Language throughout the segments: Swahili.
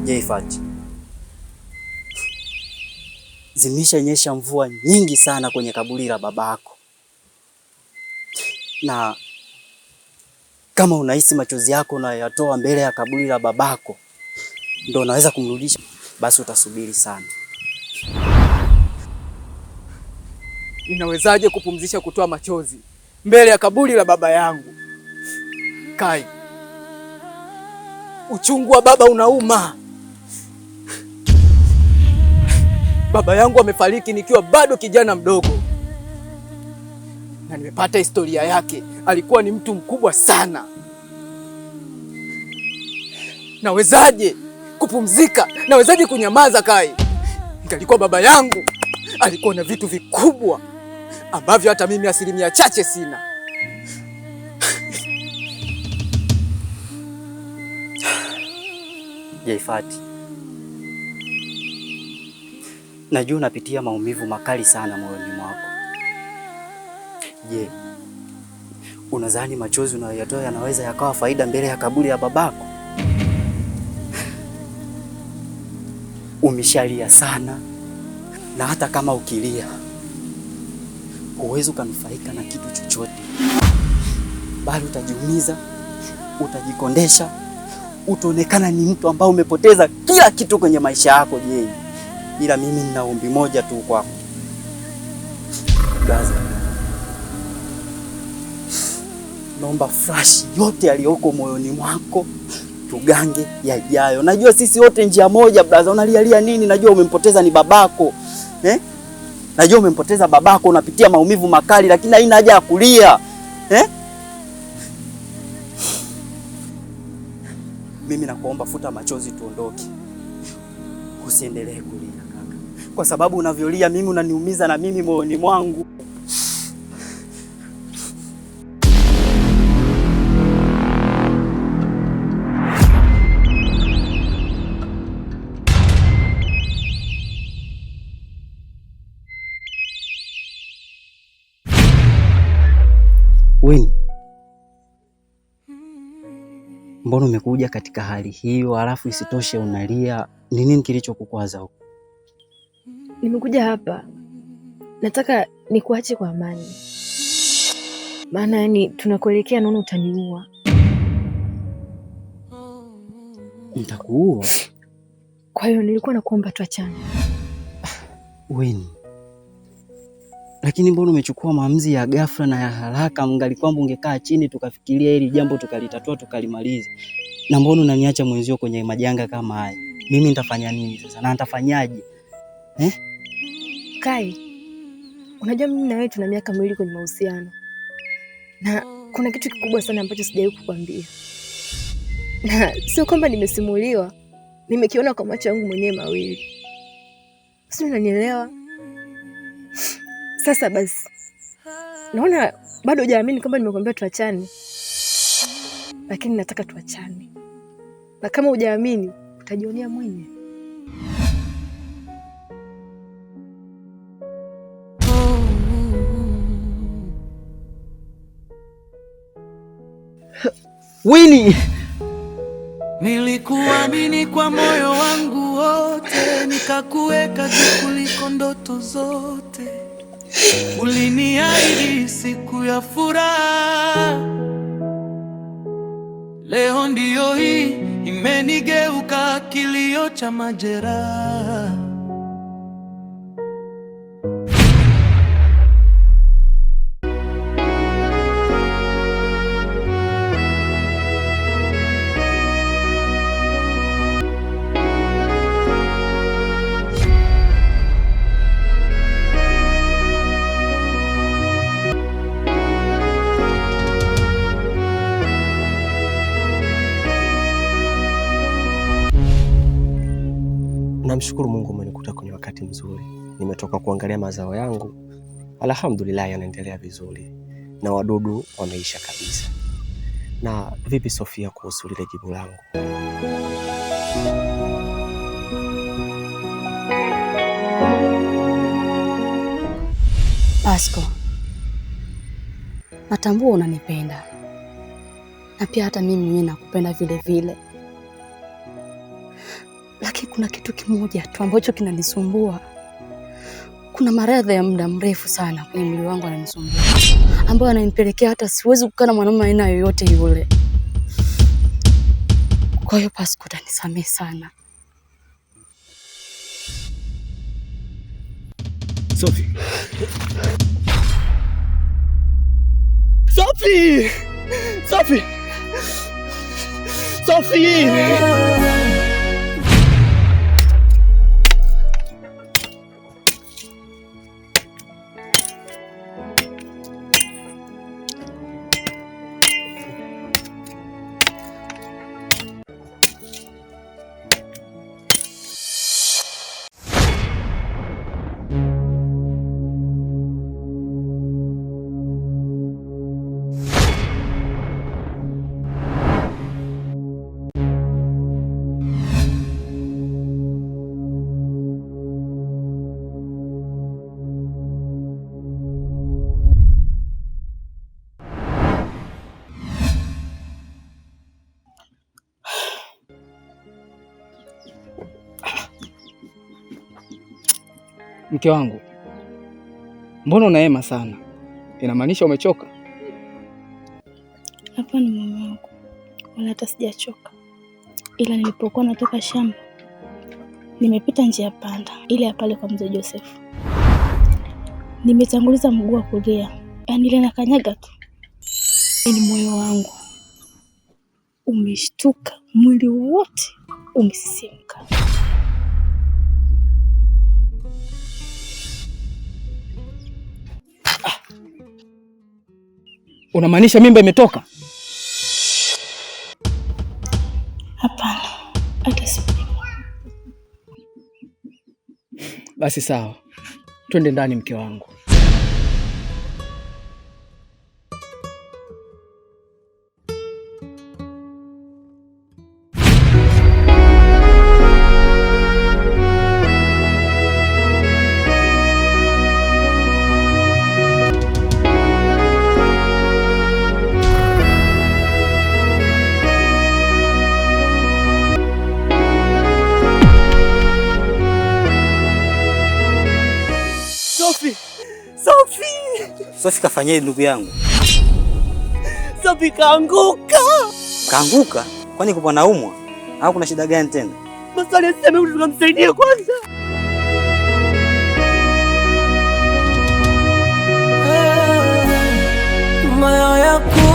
Jayfat, zimeshanyesha mvua nyingi sana kwenye kaburi la babako, na kama unahisi machozi yako unayatoa mbele ya kaburi la babako ndio unaweza kumrudisha, basi utasubiri sana. Ninawezaje kupumzisha kutoa machozi mbele ya kaburi la baba yangu? Kai, uchungu wa baba unauma. Baba yangu amefariki nikiwa bado kijana mdogo, na nimepata historia yake. Alikuwa ni mtu mkubwa sana. Nawezaje kupumzika? Nawezaje kunyamaza? Kai, ingalikuwa baba yangu alikuwa na vitu vikubwa ambavyo hata mimi asilimia chache sina. Jayfat, najua unapitia maumivu makali sana moyoni mwako. Je, unadhani machozi unayoyatoa yanaweza yakawa faida mbele ya kaburi ya babako? Umeshalia sana, na hata kama ukilia huwezi ukanufaika na kitu chochote, bali utajiumiza, utajikondesha, utaonekana ni mtu ambao umepoteza kila kitu kwenye maisha yako. Je, ila mimi nina ombi moja tu kwako. Gaza, naomba flash yote yaliyoko moyoni mwako tugange yajayo. Najua sisi wote njia moja brother. Unalialia nini? Najua umempoteza ni babako. Najua umempoteza babako, unapitia maumivu makali, lakini haina haja ya kulia. Mimi nakuomba futa machozi tuondoke. Usiendelee kulia kaka. Kwa sababu unavyolia mimi unaniumiza na mimi moyoni mwangu. Wewe mbona umekuja katika hali hiyo, halafu isitoshe unalia? Ni nini kilichokukwaza huko? Nimekuja hapa, nataka nikuache kwa amani, maana yani tunakuelekea naona utaniua. Nitakuua? Kwa hiyo nilikuwa nakuomba tuachane. Wewe, lakini mbona umechukua maamuzi ya ghafla na ya haraka? Mngali kwamba ungekaa chini tukafikiria hili jambo tukalitatua tukalimaliza. Na mbona unaniacha mwenzio kwenye majanga kama haya? Mimi nitafanya nini sasa? Na nitafanyaje? Kai, unajua mimi na wewe tuna miaka miwili kwenye mahusiano, na kuna kitu kikubwa sana ambacho sijawahi kukwambia, na sio kwamba nimesimuliwa, nimekiona kwa macho yangu mwenyewe mawili. Sio, unanielewa? Sasa basi, naona bado hujaamini kwamba nimekwambia tuachane, lakini nataka tuachane, na kama hujaamini utajionea mwenyewe. Winnie, nilikuamini kwa moyo wangu wote, nikakuweka juu kuliko ndoto zote. Uliniahidi siku ya furaha, leo ndiyo hii imenigeuka kilio cha majeraha. Namshukuru Mungu umenikuta kwenye wakati mzuri. Nimetoka kuangalia mazao yangu. Alhamdulillah yanaendelea vizuri. Na wadudu wameisha kabisa. Na vipi Sofia kuhusu lile jibu langu? Pasco, natambua unanipenda. Na pia hata mimi nakupenda vile vile. lakini kuna kitu kimoja tu ambacho kinanisumbua. Kuna maradhi ya muda mrefu sana kwenye mwili wangu yananisumbua, ambayo yananipelekea hata siwezi kukaa na mwanamume aina yoyote yule. Kwa hiyo Pasco, utanisamehe sana. Sophie. Sophie! Sophie! Sophie! Mke wangu, mbona unaema sana? Inamaanisha umechoka? Hapana mume wangu, wala hata sijachoka, ila nilipokuwa natoka shamba nimepita njia panda ile ya pale kwa mzee Joseph. Nimetanguliza mguu wa kulia, yaani ile nakanyaga tu, yaani moyo wangu umeshtuka, mwili wote umesisimka. Unamaanisha mimba imetoka? Hapana, hata si. Basi sawa, twende ndani mke wangu. Sophie kafanyaje ndugu yangu? Sophie kaanguka. Kaanguka? Kwani kupo naumwa? Au kuna shida gani tena? Maswali sema tukamsaidie kwanza. Moyo yako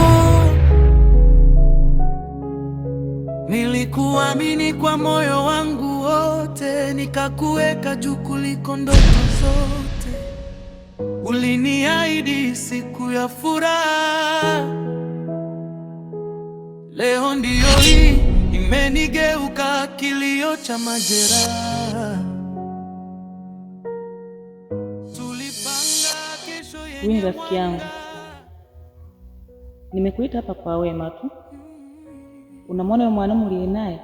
nilikuamini kwa moyo wangu wote, nikakuweka juu kuliko ndoto zote. Uliniahidi siku ya furaha, leo ndiyo hii imenigeuka kilio cha majeraha. Tulipanga kesho yenye rafiki yangu, nimekuita hapa kwa wema tu. Unamwona yule mwanamume uliye naye?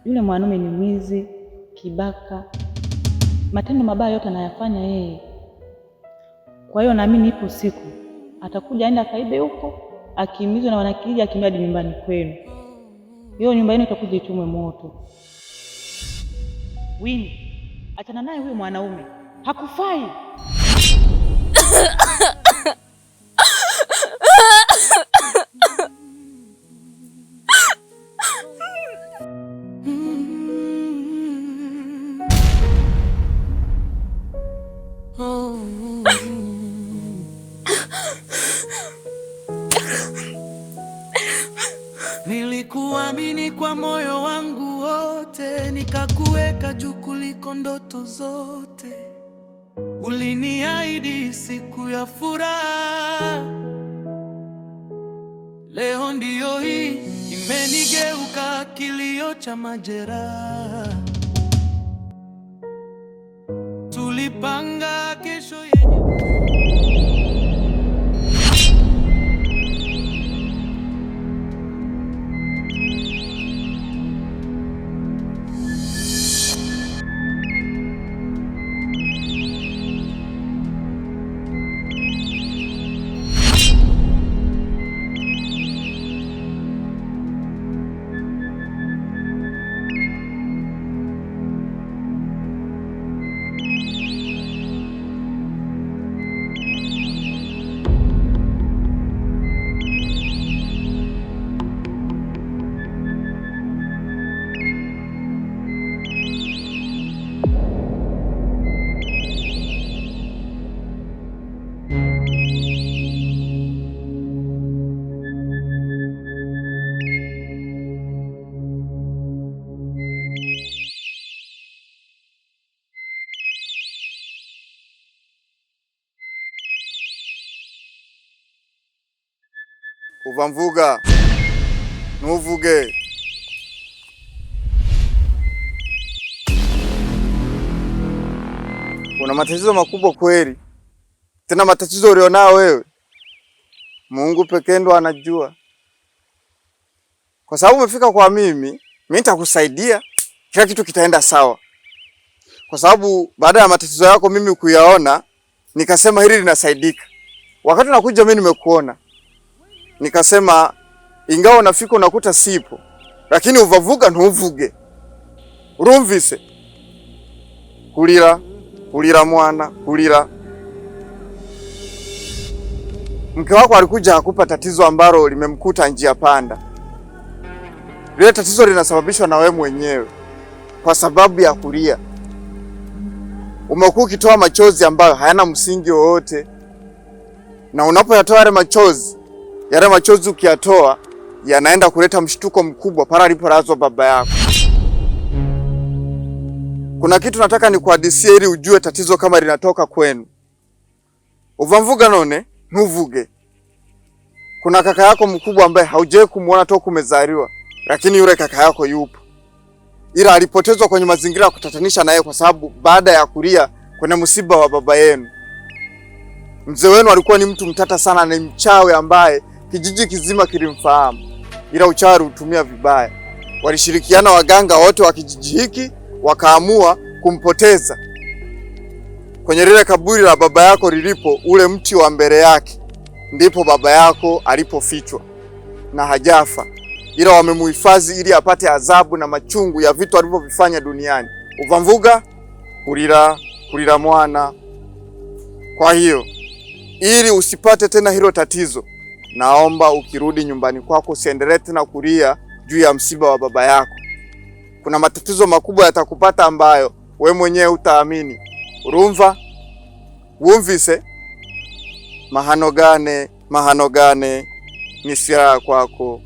Yule mwanamume ni mwizi, kibaka, matendo mabaya yote anayafanya yeye. Kwa hiyo naamini ipo siku atakuja aenda kaibe huko, akiimizwa na wanakijiji, akimradi nyumbani kwenu. Hiyo nyumba yenu itakuja ichomwe moto. Winnie, achana naye huyo mwanaume, hakufai. Nilikuamini kwa moyo wangu wote, nikakuweka juu kuliko ndoto zote. Uliniahidi siku ya furaha, leo ndiyo hii imenigeuka kilio cha majeraha. Tulipanga kesho yenye uva mvuga ntuvuge. Una matatizo makubwa kweli, tena matatizo ulionao wewe Mungu pekee ndo anajua. Kwa sababu umefika kwa mimi nitakusaidia, kila kitu kitaenda sawa. Kwa sababu baada ya matatizo yako mimi kuyaona, nikasema hili linasaidika. Wakati nakuja mimi nimekuona, nikasema ingawa unafika unakuta sipo, lakini uvavuga ntuvuge. Urumvise? Kulira mwana, kulira. Mke wako alikuja akupa tatizo ambalo limemkuta njia panda. Lile tatizo linasababishwa na wewe mwenyewe kwa sababu ya kulia. Umekuwa ukitoa machozi ambayo hayana msingi wowote. Na unapoyatoa yale machozi ukiyatoa yanaenda kuleta mshtuko mkubwa pale alipolazwa baba yako. Kuna kitu nataka nikuhadisie ili ujue tatizo kama linatoka kwenu. Uvamvuga none ntuvuge. Kuna kaka yako mkubwa ambaye haujawahi kumuona toka umezaliwa, lakini yule kaka yako yupo. Ila alipotezwa kwenye mazingira ya kutatanisha naye kwa sababu baada ya kulia kwenye msiba wa baba yenu. Mzee wenu alikuwa ni mtu mtata sana, na mchawi ambaye kijiji kizima kilimfahamu. Ila uchawi ulitumia vibaya. Walishirikiana waganga wote wa kijiji hiki wakaamua kumpoteza. Kwenye lile kaburi la baba yako lilipo ule mti wa mbele yake, ndipo baba yako alipofichwa na hajafa. Ila wamemuhifadhi ili apate adhabu na machungu ya vitu alivyovifanya duniani. Uvamvuga kulira mwana. Kwa hiyo ili usipate tena hilo tatizo, naomba ukirudi nyumbani kwako usiendelee tena kulia juu ya msiba wa baba yako. Kuna matatizo makubwa yatakupata ambayo we mwenyewe utaamini. Urumva? Wumvise? Mahano gane ni silaha kwako.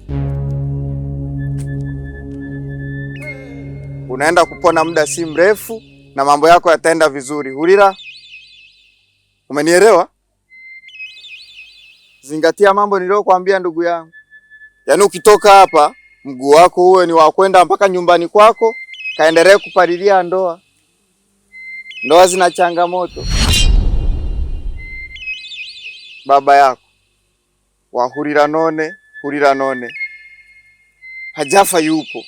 Unaenda kupona muda si mrefu na mambo yako yataenda vizuri. Hulira? Umenielewa? Zingatia mambo niliyokuambia ndugu yangu. Yaani ukitoka hapa mguu wako uwe ni wa kwenda mpaka nyumbani kwako, kaendelee kupalilia ndoa. Ndoa zina changamoto. Baba yako wa hulira none hajafa, yupo.